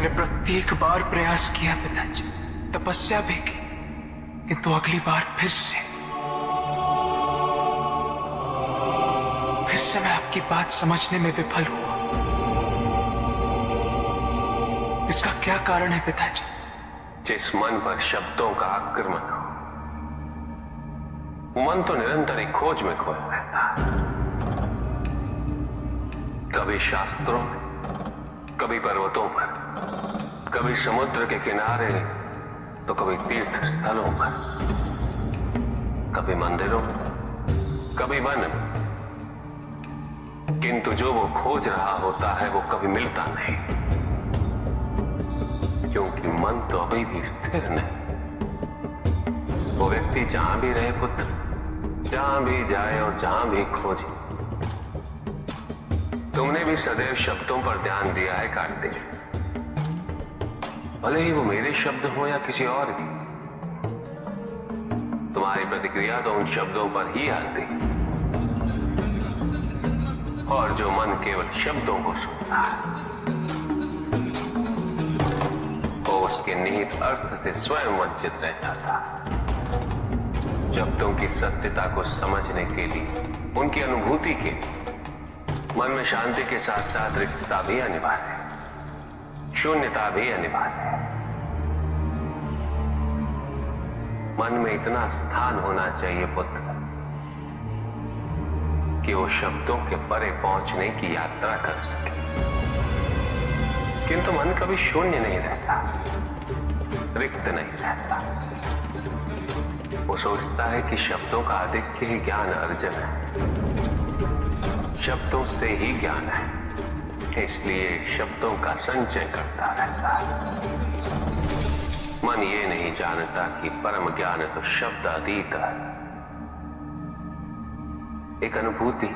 मैंने प्रत्येक बार प्रयास किया पिताजी, तपस्या भी की, किंतु अगली बार फिर से मैं आपकी बात समझने में विफल हुआ। इसका क्या कारण है पिताजी? जिस मन पर शब्दों का आक्रमण हो, मन तो निरंतर एक खोज में खोया रहता है। कभी शास्त्रों में, कभी पर्वतों पर, कभी समुद्र के किनारे, तो कभी तीर्थ स्थलों पर, कभी मंदिरों, कभी वन में। किंतु जो वो खोज रहा होता है वो कभी मिलता नहीं, क्योंकि मन तो अभी भी स्थिर नहीं। वो व्यक्ति जहां भी रहे पुत्र, जहां भी जाए और जहां भी खोजे। तुमने भी सदैव शब्दों पर ध्यान दिया है कार्तिक, भले ही वो मेरे शब्द हो या किसी और की। तुम्हारी प्रतिक्रिया तो उन शब्दों पर ही आती, और जो मन केवल शब्दों को सुनता है वो उसके निहित अर्थ से स्वयं वंचित रह जाता है। शब्दों की सत्यता को समझने के लिए, उनकी अनुभूति के लिए मन में शांति के साथ साथ रिक्तता भी अनिवार्य है, शून्यता भी अनिवार्य है। मन में इतना स्थान होना चाहिए पुत्र कि वो शब्दों के परे पहुंचने की यात्रा कर सके। किंतु मन कभी शून्य नहीं रहता, रिक्त नहीं रहता। वो सोचता है कि शब्दों का आधिक्य ही ज्ञान अर्जन है, शब्दों से ही ज्ञान है, इसलिए शब्दों का संचय करता रहता है। मन ये नहीं जानता कि परम ज्ञान तो शब्द अतीत है, एक अनुभूति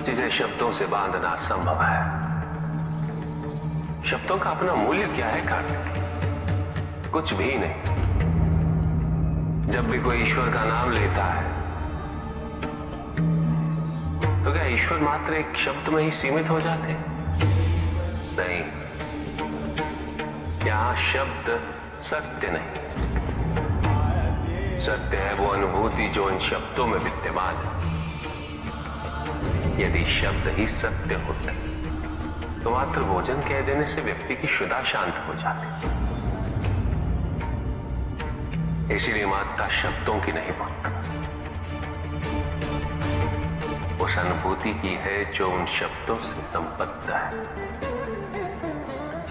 जिसे शब्दों से बांधना असंभव है। शब्दों का अपना मूल्य क्या है कार्तिक? कुछ भी नहीं। जब भी कोई ईश्वर का नाम लेता है तो क्या ईश्वर मात्र एक शब्द में ही सीमित हो जाते? नहीं, यहां शब्द सत्य नहीं, सत्य है वो अनुभूति जो इन शब्दों में विद्यमान है। यदि शब्द ही सत्य होते तो मात्र भोजन कह देने से व्यक्ति की क्षुधा शांत हो जाती। इसीलिए माता शब्दों की नहीं पुत्र, उस अनुभूति की है जो उन शब्दों से संबद्ध है।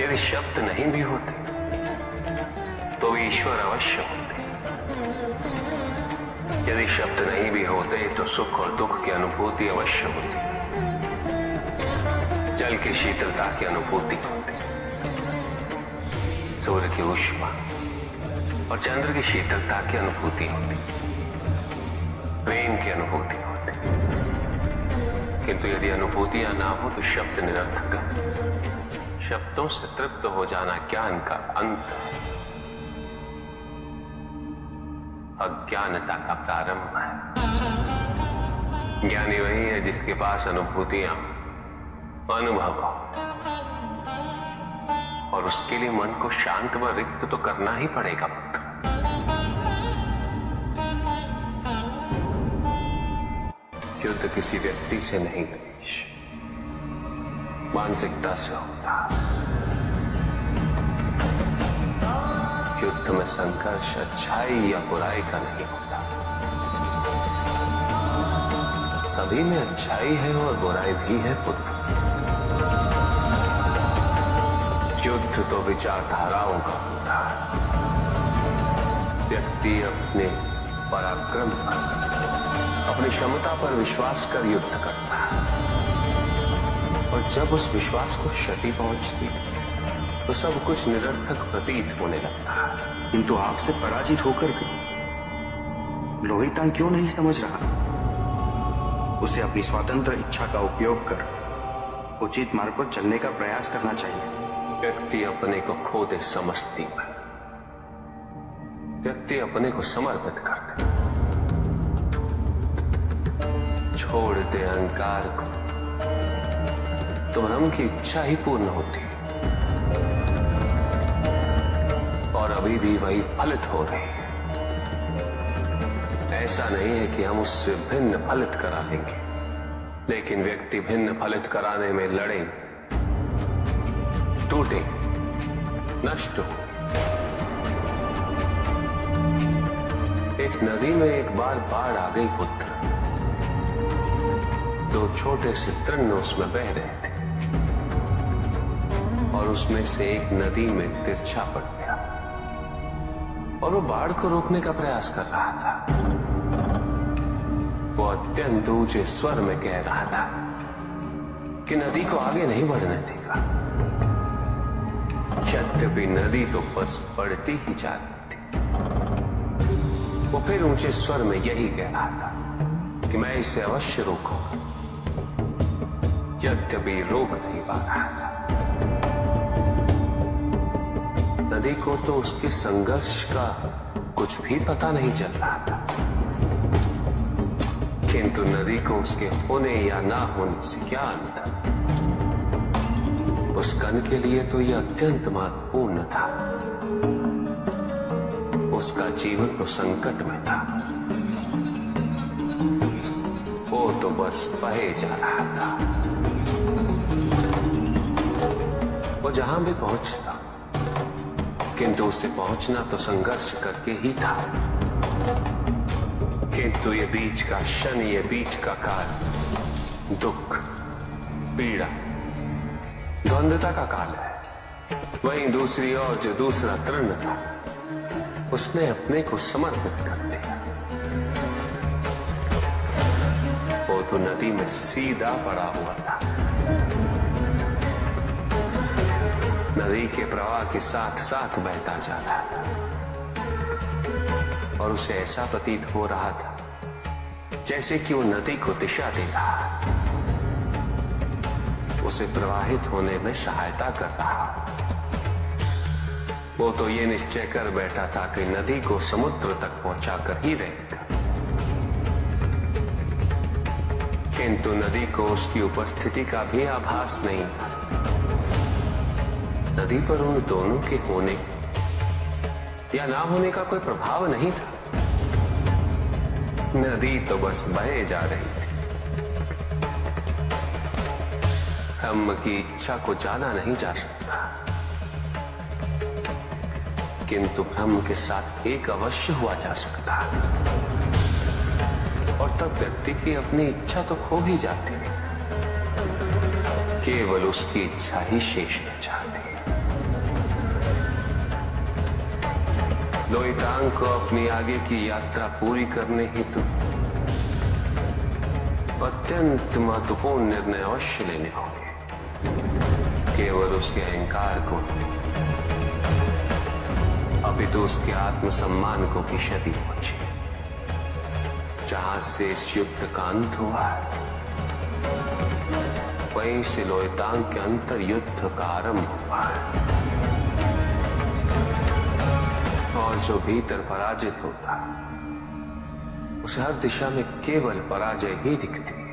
यदि शब्द नहीं भी होते तो भी ईश्वर अवश्य होते। यदि शब्द नहीं भी होते तो सुख और दुख की अनुभूति अवश्य होती, जल की शीतलता की अनुभूति होती, सूर्य की ऊष्मा और चंद्र की शीतलता की अनुभूति होती, प्रेम की अनुभूति होती। किंतु यदि अनुभूतियां ना हो तो शब्द निरर्थक है। शब्दों से तृप्त हो जाना ज्ञान का अंत है, अज्ञानता का प्रारंभ है। ज्ञानी वही है जिसके पास अनुभूतियां, अनुभव हो, और उसके लिए मन को शांत व रिक्त तो करना ही पड़ेगा पुत्र। युद्ध किसी व्यक्ति से नहीं गणेश, मानसिकता से होता। युद्ध में संघर्ष अच्छाई या बुराई का नहीं होता, सभी में अच्छाई है और बुराई भी है पुत्र। युद्ध तो विचारधाराओं का होता है। व्यक्ति अपने पराक्रम पर, अपनी क्षमता पर विश्वास कर युद्ध करता है, और जब उस विश्वास को क्षति पहुंचती है तो सब कुछ निरर्थक प्रतीत होने लगता है। किंतु आपसे पराजित होकर भी लोहितांग क्यों नहीं समझ रहा? उसे अपनी स्वतंत्र इच्छा का उपयोग कर उचित मार्ग पर चलने का प्रयास करना चाहिए। व्यक्ति अपने को खो दे समझती है, व्यक्ति अपने को समर्पित कर दे, छोड़ दे अहंकार को, तो भ्रम की इच्छा ही पूर्ण होती है। और अभी भी वही फलित हो रही है। ऐसा नहीं है कि हम उससे भिन्न फलित करा लेंगे, लेकिन व्यक्ति भिन्न फलित कराने में लड़े, टूटे, नष्ट हो। एक नदी में एक बार बाढ़ आ गई पुत्र। दो छोटे से तृण उसमें बह रहे थे और उसमें से एक नदी में तिरछा पड़ गया और वो बाढ़ को रोकने का प्रयास कर रहा था। वो अत्यंत ऊंचे स्वर में कह रहा था कि नदी को आगे नहीं बढ़ने देगा। यद्यपि नदी तो बस बढ़ती ही जा रही थी। वो फिर ऊंचे स्वर में यही कह रहा था कि मैं इसे अवश्य रोकूंगा, यद्यपि रोक नहीं पा रहा था। नदी को तो उसके संघर्ष का कुछ भी पता नहीं चल रहा था, किंतु नदी को उसके होने या ना होने से क्या अंतर। उस कण के लिए तो यह अत्यंत महत्वपूर्ण था। उसका जीवन तो संकट में था। वो तो बस बहे जा रहा था। वो जहां भी पहुंचता, किंतु उससे पहुंचना तो संघर्ष करके ही था। किंतु ये बीच का क्षण, ये बीच का काल दुख, पीड़ा, द्वंद्वता का काल है। वहीं दूसरी ओर जो दूसरा तृण था, उसने अपने को समर्पित कर दिया। वो तो नदी में सीधा पड़ा हुआ था। नदी के प्रवाह के साथ साथ बहता जा रहा था और उसे ऐसा प्रतीत हो रहा था जैसे कि वो नदी को दिशा दे रहा है, उसे प्रवाहित होने में सहायता कर रहा। वो तो ये निश्चय कर बैठा था कि नदी को समुद्र तक पहुंचाकर ही रहेगा, किंतु नदी को उसकी उपस्थिति का भी आभास नहीं था। नदी पर उन दोनों के होने या ना होने का कोई प्रभाव नहीं था। नदी तो बस बहे जा रही थी। ब्रह्म की इच्छा को जाना नहीं जा सकता, किंतु ब्रह्म के साथ एक अवश्य हुआ जा सकता, और तब व्यक्ति की अपनी इच्छा तो खो ही जाती है। केवल उसकी इच्छा ही शेष रह जाती है। द्वैतांग को अपनी आगे की यात्रा पूरी करने हेतु अत्यंत महत्वपूर्ण निर्णय अवश्य लेने होंगे। केवल उसके अहंकार को, अपितु उसके आत्मसम्मान को भी क्षति पहुंची। जहां से इस युद्ध का अंत हुआ, वहीं से द्वैतांग के अंतर युद्ध का आरंभ हुआ है। और जो भीतर पराजित होता, उसे हर दिशा में केवल पराजय ही दिखती।